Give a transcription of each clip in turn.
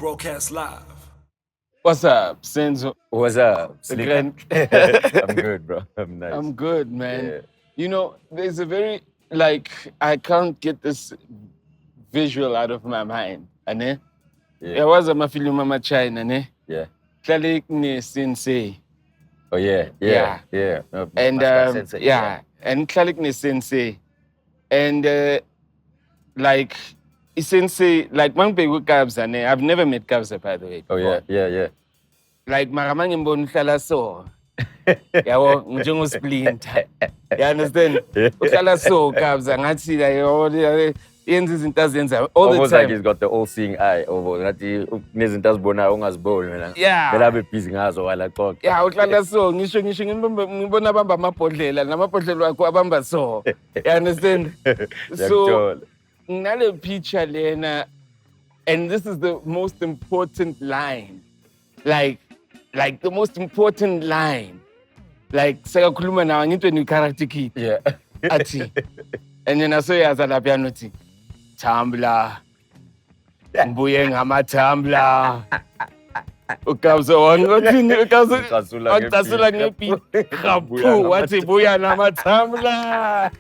Broadcast live. What's up, Senzo? What's up, Again. I'm good, bro. I'm nice. I'm good, man. Yeah. You know, there's a very, I can't get this visual out of my mind. Ane? Yeah. There was a mafili mama China, ne? Yeah. Klalik ne sensei. Oh yeah. Yeah. No, And Master Sensei, yeah, and Klalik ne sensei. And sensei, like one big Kabza, ne? I've never met Kabza, by the way. Oh before. yeah. Like maramang imbon hlala so. Yabo njengo splinter. You understand? Uhlala so Kabza ngathi la yenza izinto azenza all the Almost time. like he's got the all-seeing eye. Over ngathi nezinto azibona ungaziboni mina. Yeah. Vele abe busy ngazo while I talk. Yeah, uhlala so ngisho ngibona abamba amabhodlela namabhodlela akho abamba so. You understand? So nale picture lena, and this is the most important line. Like the most important line. Like sekakhuluma nawe ngento ni character kid. Yeah. Athi. And then asoyaza la piano thi. Tumblr. Mbuye ngamaTumblr. Ukabza wangothini ucasula ngebeat. Khaphu wathi buya namaTumblr.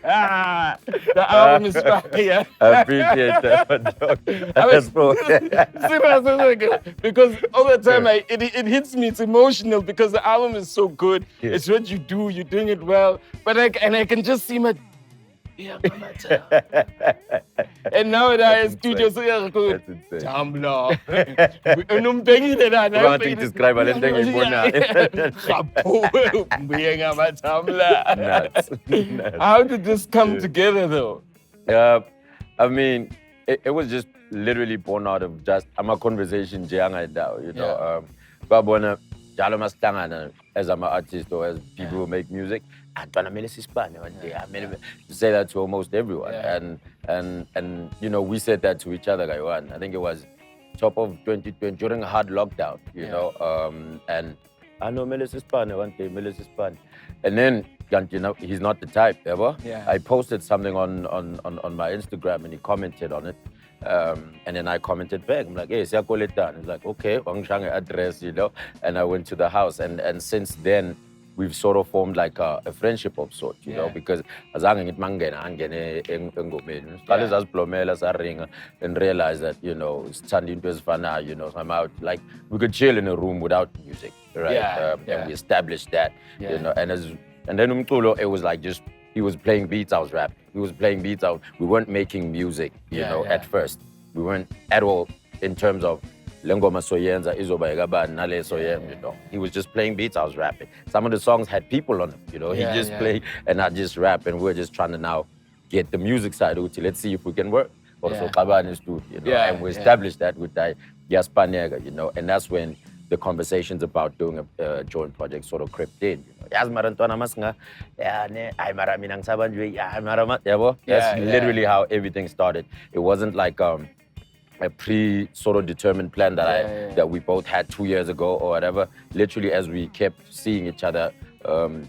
The album is fire. I appreciate that, dog. That's bro. Seriously, because all the time it hits me. It's emotional because the album is so good. Yeah. It's what you do. You're doing it well. But I can just see my. And nowadays, studios are good. That's insane. Tumblr. Unombengile la. Ungathi describe le nto engiyibonayo. Khaphu mbuye ngamaTumblr. Nuts. How did this come together though? I mean, it was just literally born out of just a conversation you know. Babona jalo masihlangana as I'm an artist or as people who make music. I'm trying to make this one day. I mean, to say that to almost everyone, and you know, we said that to each other. Like one, I think it was top of 2020 during a hard lockdown. You know, and I know Melissa's partner one day, Melissa's partner, and then you know he's not the type ever. Yeah. I posted something on my Instagram and he commented on it. And then I commented back. I'm like, hey, siyakoleta. He's like, okay, wangishange address, you know. And I went to the house, and since then we've sort of formed like a friendship of sorts, you know, because azange ngithi mangena angene engomeni. Siqale saziblomela saringa and realized that, you know, sithanda into ezifanayo, you know, somehow like we could chill in a room without music, right? And we established that, you know, and then umculo, it was like just he was playing beats, I was rapping. He was playing beats, we weren't making music, you know, at first. We weren't at all in terms of Lengoma soyenza izoba yekabani nale soyenza, you know. He was just playing beats, I was rapping. Some of the songs had people on them, you know. He just played and I just rap, and we're just trying to now get the music side of it. Let's see if we can work. Also, Kabani studio, you know, and we established that with Yaspanega, you know, and that's when the conversations about doing a joint project sort of crept in. You know. That's literally how everything started. It wasn't like a sort of determined plan that we both had 2 years ago or whatever. Literally, as we kept seeing each other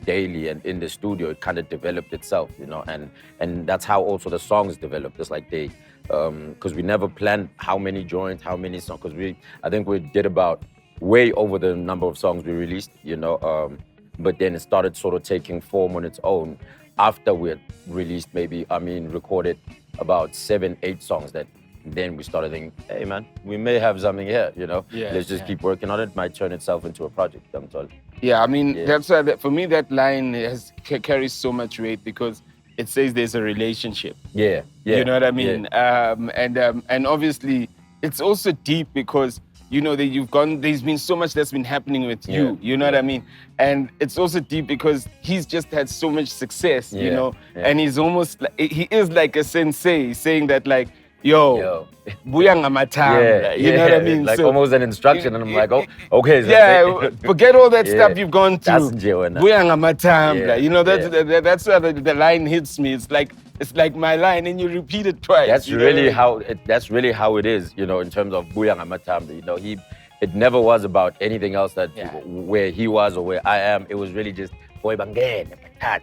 daily and in the studio, it kind of developed itself, you know, and that's how also the songs developed. It's like they, because we never planned how many joints, how many songs, because I think we did about way over the number of songs we released, you know, but then it started sort of taking form on its own after we had released recorded about 7-8 songs that then we started thinking, hey man, we may have something here, you know, let's just keep working on it. It might turn itself into a project. Yeah, I mean, that's why for me that line carries so much weight because it says there's a relationship. Yeah. You know what I mean? And obviously it's also deep because you know that there's been so much that's been happening with you, you know what I mean? And it's also deep because he's just had so much success, you know, and he's almost like, he is like a sensei saying that like, yo, buya ngamaTumblr, you know what I mean? Like so, almost an instruction, and I'm like, oh, okay. So forget all that stuff you've gone through. Buya ngamaTumblr, you know, that's where the line hits me. It's like my line, and you repeat it twice. That's really how it is, you know, in terms of buya ngamaTumblr. You know, it never was about anything else that where he was or where I am. It was really just boy bangene,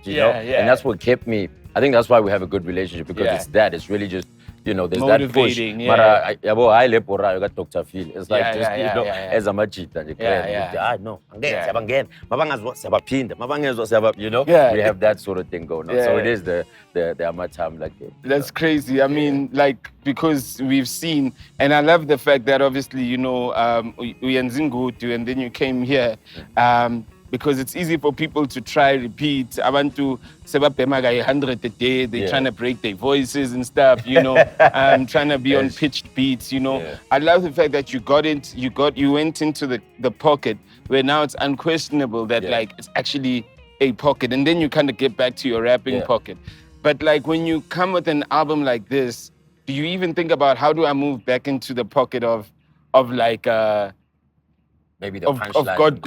you know, and that's what kept me. I think that's why we have a good relationship because it's really just you know, there's Motivating, that push. yeah. Mara, yabo, I le pora, you got Dr. Phil. It's like Yeah, just, yeah, you yeah, know, yeah, yeah. as a machita, no, Yeah. you know, Yeah. we have that sort of thing going on. Yeah. So it is the Amatam like it. That's crazy. I mean, like, because we've seen, and I love the fact that obviously, you know, Uyanzingutu, and then you came here, because it's easy for people to try, repeat. I want to sebapemaga 100 a day. They're trying to break their voices and stuff, you know, trying to be on pitched beats, you know. Yeah. I love the fact that you went into the pocket where now it's unquestionable that like it's actually a pocket, and then you kind of get back to your rapping pocket. But like when you come with an album like this, do you even think about how do I move back into the pocket of like maybe the of punchline God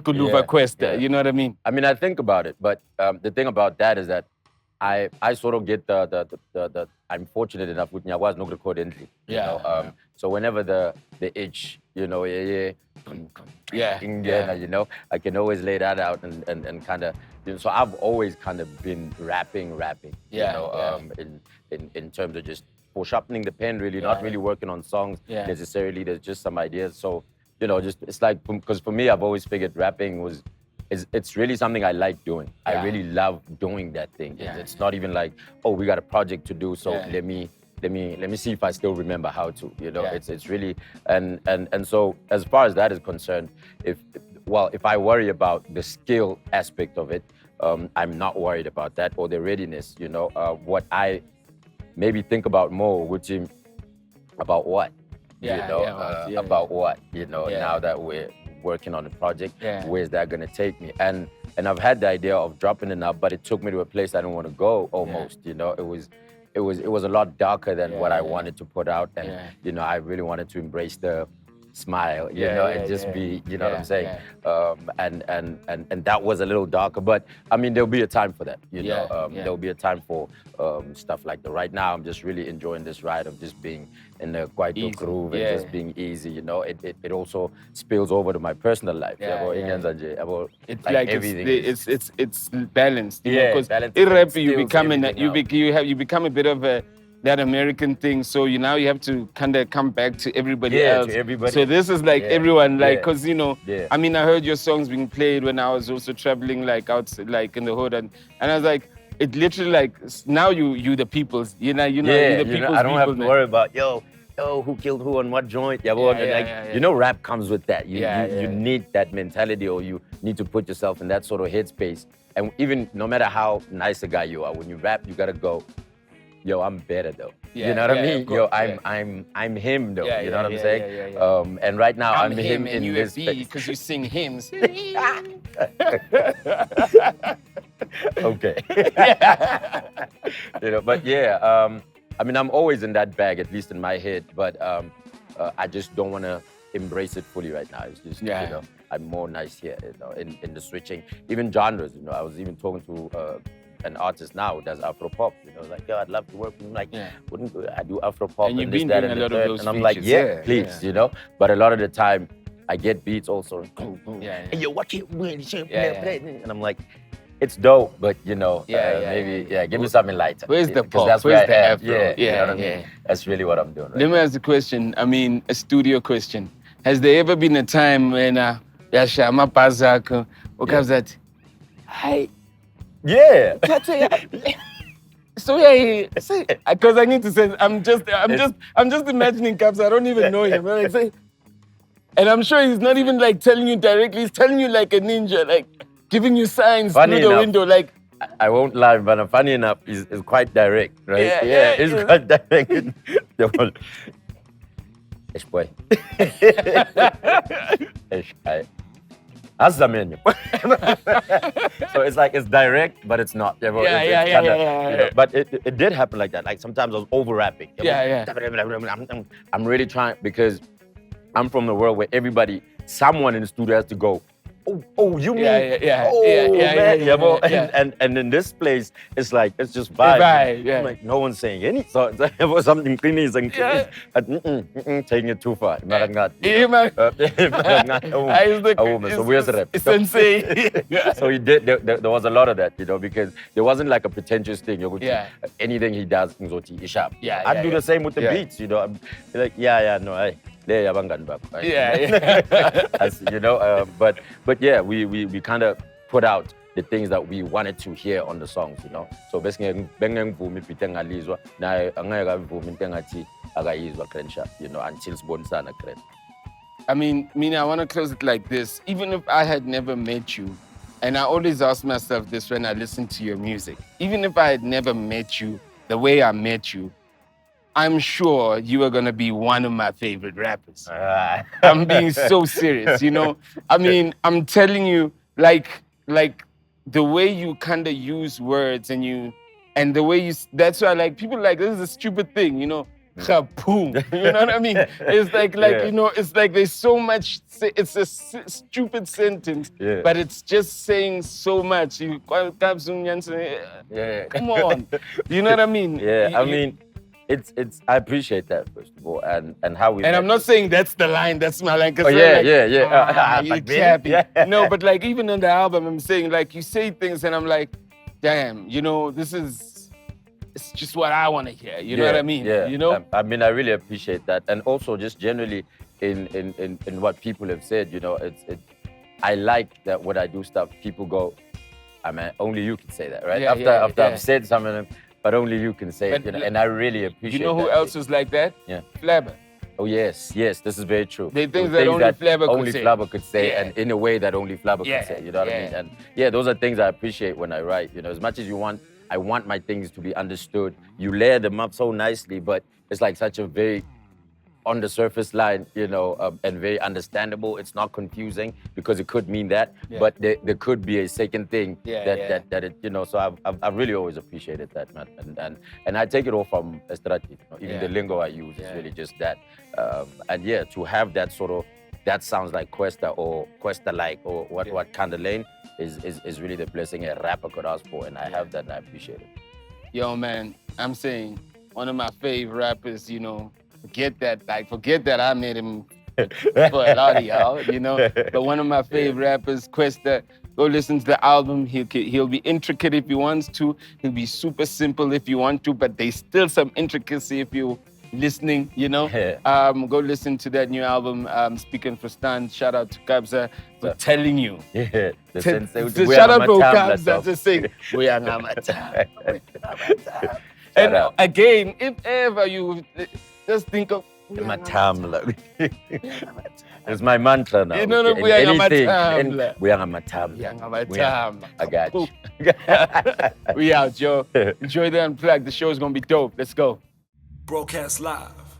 Guluva Kwesta? Yeah. You know what I mean? I mean, I think about it, but the thing about that is that I sort of get the I'm fortunate enough with Nyagwa's no recordingly. You know? So whenever the itch, you know, you know, I can always lay that out and kind of, you know, so I've always kind of been rapping, you know, in terms of just for sharpening the pen, really, not really working on songs necessarily. There's just some ideas. So, you know, just it's like, because for me, I've always figured rapping it's really something I like doing. I really love doing that thing. It's not even like, oh, we got a project to do, so let me see if I still remember how to. You know, it's really and so as far as that is concerned, if I worry about the skill aspect of it, I'm not worried about that or the readiness. You know, what I maybe think about more, which is about what. About what, you know, now that we're working on the project, where's that gonna take me? And I've had the idea of dropping it up, but it took me to a place I didn't want to go almost, you know. It was a lot darker than what I wanted to put out. And, you know, I really wanted to embrace the smile, you know, and just be, you know what I'm saying? And that was a little darker, but I mean, there'll be a time for that, you know. There'll be a time for stuff like that. Right now, I'm just really enjoying this ride of just being in the Kwaito groove and just being easy, you know. It also spills over to my personal life. It's like like everything. It's balanced, you know, because in rap you become a bit of that American thing, so you have to kind of come back to everybody else. To everybody. So this is like everyone, like, because you know, I mean, I heard your songs being played when I was also traveling, like outside, like in the hood, and I was like, it literally like now you the people's, you know, you're the people's. I don't have to worry about who killed who on what joint. You know, rap comes with that. You need that mentality, or you need to put yourself in that sort of headspace. And even no matter how nice a guy you are, when you rap, you gotta go, yo, I'm better though. You know what I mean? Yo, I'm him though. You know what I'm saying? And right now I'm him in you this space because you sing hymns. Okay. You know, but I mean, I'm always in that bag, at least in my head, but I just don't want to embrace it fully right now. It's just, you know, I'm more nice here, you know, in the switching, even genres, you know. I was even talking to an artist now who does Afro pop, you know, like, yo, I'd love to work with him. Like, wouldn't I do Afro pop and you've this, been that, doing and a lot the of third? those And I'm like, features, please, you know. But a lot of the time, I get beats also. And yo, what you and I'm like, it's dope, but you know, maybe give me something lighter. Where's the pop? That's Where's where I the am. Afro? You know what I mean? That's really what I'm doing right Let me ask the question. I mean, a studio question. Has there ever been a time when Yashama Pazak or Kabza, hi? Yeah. So because I need to say, I'm just imagining Kabza. I don't even know him. Like, say, and I'm sure he's not even like telling you directly. He's telling you like a ninja, like giving you signs through the window. Like, I won't lie, but funny enough, is quite direct, right? It's quite direct. Ish boy. Ish guy. That's the menu. So it's like, it's direct, but it's not. You know, but it did happen like that. Like sometimes I was over rapping. I'm really trying, because I'm from the world where someone in the studio has to go, Oh, you mean? Yeah. Oh, man. Well, yeah. And in this place, it's like, it's just vibe. Vibe, yeah. I'm like, no one's saying anything. So it was something clean, taking it too far. Yeah, man. So where's the rap? Sensei. So he did. There was a lot of that, because there wasn't like a pretentious thing. Yeah. Anything he does, is sharp. Yeah, I'd do the same with the beats. I'm like, no, hey, there, but yeah, we kind of put out the things that we wanted to hear on the songs, So basically, until Sponsana. I mean, Mina, I want to close it like this. Even if I had never met you, and I always ask myself this when I listen to your music, even if I had never met you the way I met you, I'm sure you are going to be one of my favorite rappers. I'm being so serious, I mean, I'm telling you, like the way you kind of use words and the way that's why people like, this is a stupid thing, Kaboom. You know what I mean? It's like it's like there's so much, it's a stupid sentence, but it's just saying so much. Come on. You know what I mean? Yeah, I mean, I appreciate that, first of all, and how we. And I'm not saying that's the line, that's my line. Oh, yeah. You capping. No, but even on the album, I'm saying you say things and I'm like, damn, it's just what I want to hear. You know what I mean? Yeah. I mean, I really appreciate that, and also just generally in what people have said. I like that when I do stuff, people go, I mean, only you can say that, right? After I've said something, but only you can say it. And I really appreciate. You know who else was like that? Yeah, Flabber. Oh yes, this is very true. They think that only Flabber could say, and in a way that only Flabber could say. You know what I mean? And those are things I appreciate when I write. As much as I want my things to be understood. You layer them up so nicely, but it's like such a very on the surface line, and very understandable. It's not confusing because it could mean that, but there could be a second thing that it, so I've really always appreciated that, man. And I take it all from Estrati. Even the lingo I use is really just that. And to have that sort of, that sounds like Kwesta or Kwesta-like or what kind of lane is really the blessing a rapper could ask for, and I have that and I appreciate it. Yo, man, I'm saying one of my favorite rappers, forget that I made him for a lot of y'all, but one of my favorite rappers, Kwesta, go listen to the album. He'll be intricate if he wants to. He'll be super simple if you want to, but there's still some intricacy if you listening, Go listen to that new album, Speaking for Stan. Shout out to Kabza for telling you. Yeah, shout out to Kabza to sing, we are Ngamatam. And again, if ever you just think of Matam. It's my mantra now. We are Ngamatam. We are Ngamatam. I got you. We out, yo. Enjoy the Unplug. The show's gonna be dope. Let's go. Broadcast live